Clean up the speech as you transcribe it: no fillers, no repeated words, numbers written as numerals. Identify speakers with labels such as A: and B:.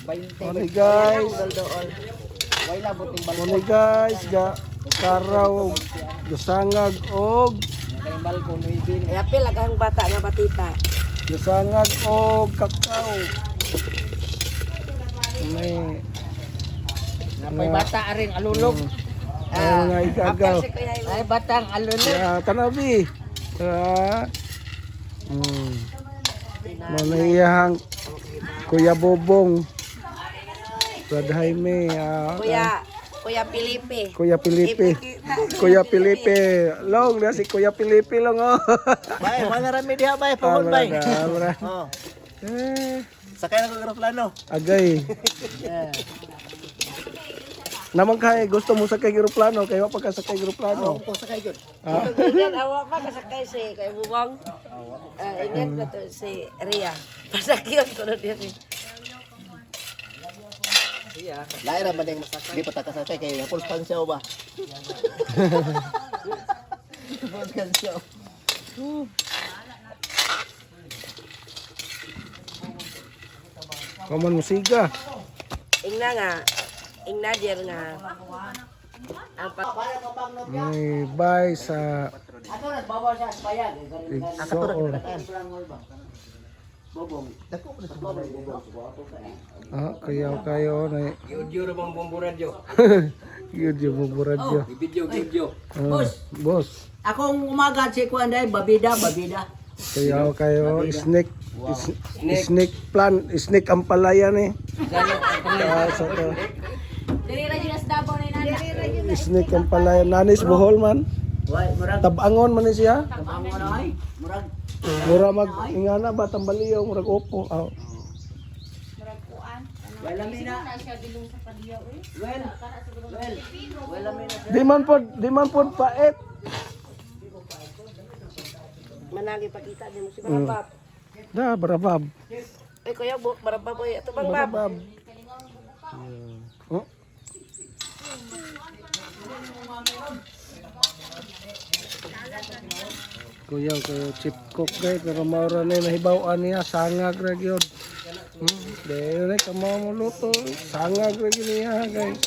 A: Ano guys?
B: Wala buting
A: Ano guys? Karaw, gasangag og
B: balbal ko nuibin.
C: Ay apil ang bata nga batita.
A: gasangag og kakao. May
B: Napay bata aring alulog.
A: ano nga igagaw.
C: Si Kuya Iwan.
B: Ay batang alulog.
A: Tanabi. Manayahang Kuya Bobong. Brad Jaime.
C: Kuya Pilipe.
A: Kuya Pilipe. Kuya Pilipe. Long na si Kuya Pilipe long oh.
B: Bay, mana rami diha bay, pamon bay.
A: Amra.
B: Oh,
A: Eh,
B: sakay na ko eroplano.
A: agay. Naman kay gusto mo sakay eroplano kay wa pa ka sakay eroplano.
B: Ko sakay gyud.
A: Ha?
C: Ingat awa pa kasakay si Kuya Bubong. Ingat ko to si Ria. Pasakyon ko na diri.
B: Lain ra man ding di pa ta kasakay kay full pansyaw ba. Full pansyaw.
A: Kaman musiga.
C: Ingna dir nga. Ang
A: May bay sa
B: Ako nagbabaw sa bayag.
A: Igsoon.
B: Bobong. Dako ko sa bobong.
A: Kayo na.
B: Yun bang bomboradyo.
A: Yun yung buburadyo.
B: Video.
A: Boss.
B: Akong umaga si Kuanday babida.
A: Kayo snake plant, snake ang palayan eh.
C: Diri ra jud Davao ni nana.
A: Snake ang palayan. Nanis buhol man.
B: Wai, murag
A: Tabangon man ni siya.
B: tabang mo na ay. Murag
A: Mura mag ingana ba tambaliyo murag opo.
B: wala mina. Well. Wala mina.
A: Di man pod paet.
C: Managi pakita din mo si Barabab.
A: Da barabab.
C: Ay Kuya Barabab boy ato bang bab.
A: Barabab. Oh. Kuya chip cook kay pero maura na nahibaw-an niya sangag ra gyud. Dahil na kamo mo luto sangag ra gyud niya guys.